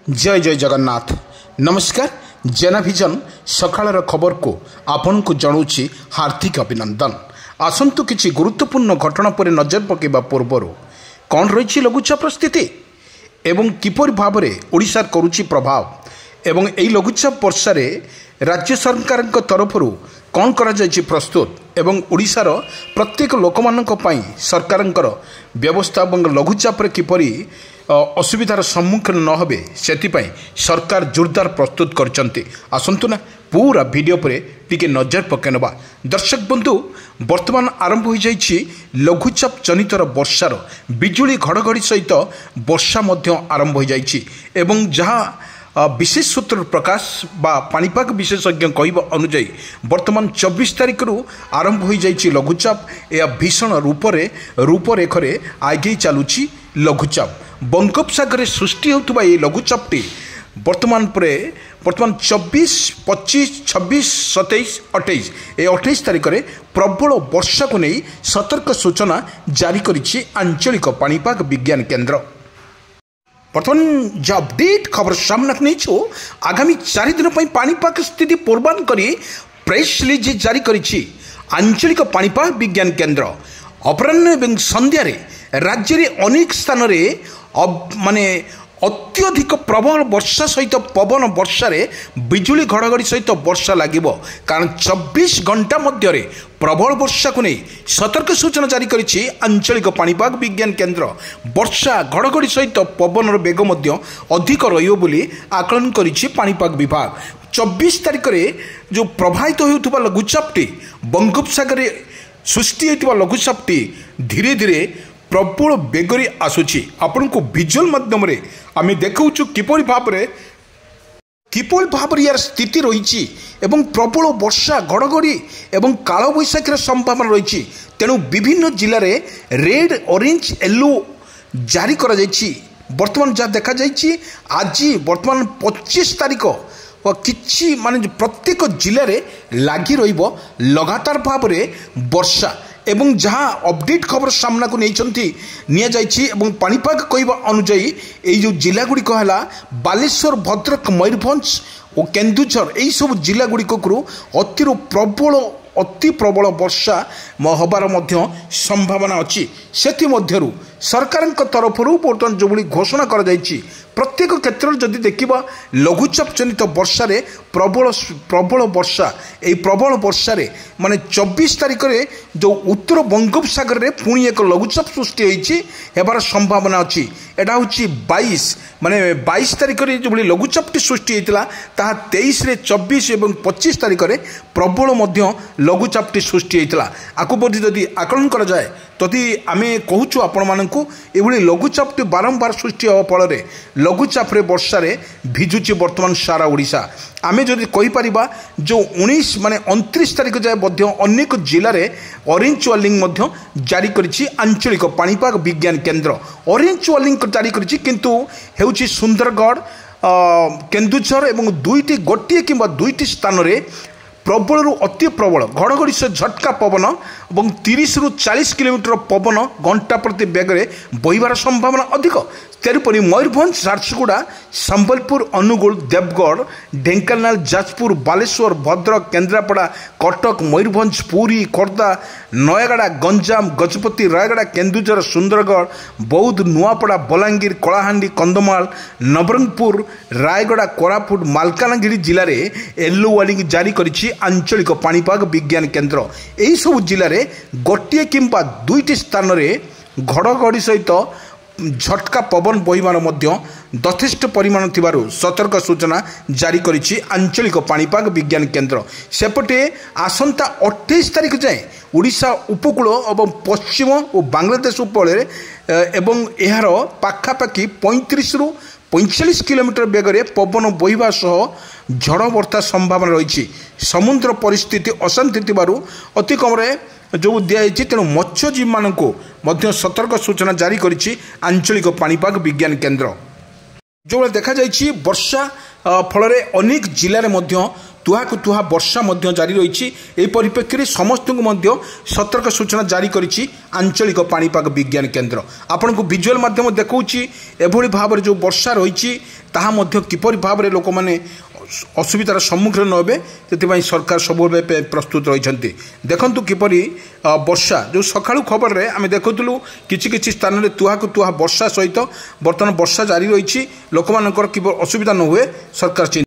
जय जय जगन्नाथ नमस्कार जेनाभिजन सकाळर खबर को आपण को जणाऊँगी हार्दिक अभिनंदन। आसंतु किछि गुरुत्वपूर्ण घटना पर नजर पकेबा पूर्वर कौन रही लघुचाप स्थिति एवं किपर भाव में ओडिशा करुछि प्रभाव एवं एई लघुचाप वर्षार राज्य सरकार तरफ कौन करा जायछि प्रस्तुत एवं ओडिशार प्रत्येक लोक मानक पई सरकारंकर व्यवस्था और लघुचाप किपरि असुविधार सम्मुखीन न होबे सेतिपई सरकार जोरदार प्रस्तुत करछन्ति। आसंतु ना पूरा वीडियो पर टिके नजर पकेनबा। दर्शक बंधु वर्तमान आरंभ हो जाइछि लघुचाप जनितर वर्षार बिजुली घड़घड़ी सहित वर्षा मध्य आरंभ हो जाइछि एवं जहाँ विशेष सूत्र प्रकाश बा पाणीपाग विशेषज्ञ कहवा अनुजाई वर्तमान 24 तारिख रु आरंभ हो जाइछि लघुचाप। यह भीषण रूपरेखरे आगे चलुछि लघुचाप। बंगोपसागर सृष्टि होता ये लघुचापटी वर्तमान 24, 25, 26, 27, 28 ये 28 तारिख में प्रबल वर्षा को नहीं सतर्क सूचना जारी करिछि आंचलिक पाणीपाग विज्ञान केन्द्र। बर्तमान जो अपडेट खबर सामना नहीं छो आगामी 4 दिन पर पाणीपाग स्थिति पूर्वानुमान करी प्रेस रिलीज जारी करिछि आंचलिक पाणीपाग विज्ञान केन्द्र। अपराह्न एवं संध्या राज्य में अनेक स्थान माने अत्यधिक प्रबल वर्षा सहित पवन वर्षा बिजुली घड़घड़ी सहित वर्षा लगे कारण 24 घंटा मध्य प्रबल वर्षा को नहीं सतर्क सूचना जारी करिछि आंचलिक पाणीपाग विज्ञान केन्द्र। वर्षा घड़घड़ी सहित पवन बेग अधिक रहिबो बोली आकलन करिछि पाणीपाग विभाग। 24 तारिख में जो प्रभावित होउथुबा लघुचापटी बंगोपसागर सृष्टि होइतिबा लघुचापटी धीरे धीरे प्रबल बेगरी आसुची। आपण को विजुअल माध्यम रे आमे देखौछु किपरि भाव यार स्थिति रही एवं प्रबल वर्षा घड़घड़ी एवं काल बैशाखीर संभावना रही। तेणु विभिन्न जिले में रेड ऑरेंज येलो जारी करा जायछि। वर्तमान जहाँ देखा जायछि आज वर्तमान 25 तारिख किछि माने प्रत्येक जिले में लगी रहिबो लगातार भाव में वर्षा एवं जहाँ अपडेट खबर सामना को नहीं जाइछि एवं पाणीपाग कहवा अनुजाई जो जिला गुड़िक है बालेश्वर, भद्रक, मयूरभंज और केन्दुझर यही सब जिला गुड़िक अति प्रबल वर्षा हबार संभावना अच्छी। से सरकार तरफ बर्तमान जो घोषणा कर प्रत्येक क्षेत्र में जदि देखा लघुचाप जनित वर्षा प्रबल वर्षा यही प्रबल वर्षा माने 24 तारिख में जो उत्तर बंगोपसागर में पुणी एक लघुचाप सृष्टि होबार संभावना अच्छी। एटा हूँ 22 माने 22 तारिख में जो लघुचापटी सृष्टि होता ता 23, 24 और 25 तारिख में प्रबल लघुचापटी सृष्टि होता। आपको जदि आकलन करा जाए तदि आमे कहूँ आपण मानकु एभली लघुचापटी बारंबार सृष्टि होगा फल लघुचाप वर्षा भिजुची वर्तमान सारा ओडिशा। आमे जदि कहि परिबा जो 19 माने 29 तारिख जाए अनेक जिले में ऑरेंज वार्निंग जारी करिछि आंचलिक पाणीपाग विज्ञान केन्द्र। ऑरेंज वार्निंग जारी करिछि किंतु हेउछि सुंदरगढ़, केन्दुझर एवं गोटे किंबा दुईटी स्थान में प्रबल रु अति प्रबल घड़घड़ी से झटका पवन और 30 रु 40 किलोमीटर पवन घंटा प्रति बेगरे बहिबार संभावना अधिक। तेरुपरी मयूरभंज, झारसुगुड़ा, संबलपुर, अनुगुल, देवगढ़, ढेंकानाल, जाजपुर, बालेश्वर, भद्रक, केन्द्रापड़ा, कटक, मयूरभंज, पुरी, खोर्धा, नयगड़ा, गंजाम, गजपति, रायगड़ा, केन्दुझर, सुंदरगढ़, बौद्ध, नुआपड़ा, बलांगीर, कलाहांडी, कंधमाल, नवरंगपुर, रायगड़ा, कोरापुट, मालकानगिरी जिले में येलो वार्निंग जारी करिछि आंचलिक पाणीपाग विज्ञान केन्द्र। यही सब जिले में गोटे किंबा दुईटी स्थान में घड़घड़ी सहित झटका पवन बहिबार यथेष्ट परिमाण थिबारु सतर्क सूचना जारी करिछि आंचलिक पाणीपाग विज्ञान केन्द्र। सेपटे आसंता 28 तारिख जाए ओडिशा उपकूल और पश्चिम और बांग्लादेश उपकूल एवं यार पाखापाखि 35 रु 45 किलोमीटर बेगरे पवन बहिबा सह झड़ वर्षा संभावना रही। समुद्र परिस्थिति अशांति थिबारु अति कमरे जो दिखाई तेणु मत्स्यजीवी मानू सतर्क सूचना जारी करिछि आंचलिक पाणीपाग विज्ञान केन्द्र। जो देखा वर्षा फल अनेक जिले में तुहाकु तुहा वर्षा मध्य जारी रही। यह परिप्रेक्षी समस्त सतर्क सूचना जारी करिछि आंचलिक पाणीपाग विज्ञान केन्द्र। आपण को विजुअल माध्यम देखौछि एभली भाव जो वर्षा रही ताहा मध्य किपरि भाव लोक मैंने असुविधार सम्मुखीन न हे सरकार सब प्रस्तुत रही। देखु किपरि वर्षा जो सकाळु खबर रे आमे देखुलु किछि स्थान में तुहाकु तुहा वर्षा सहित बर्तमान वर्षा जारी रही। लोक मानकर किपरि असुविधा न हुए सरकार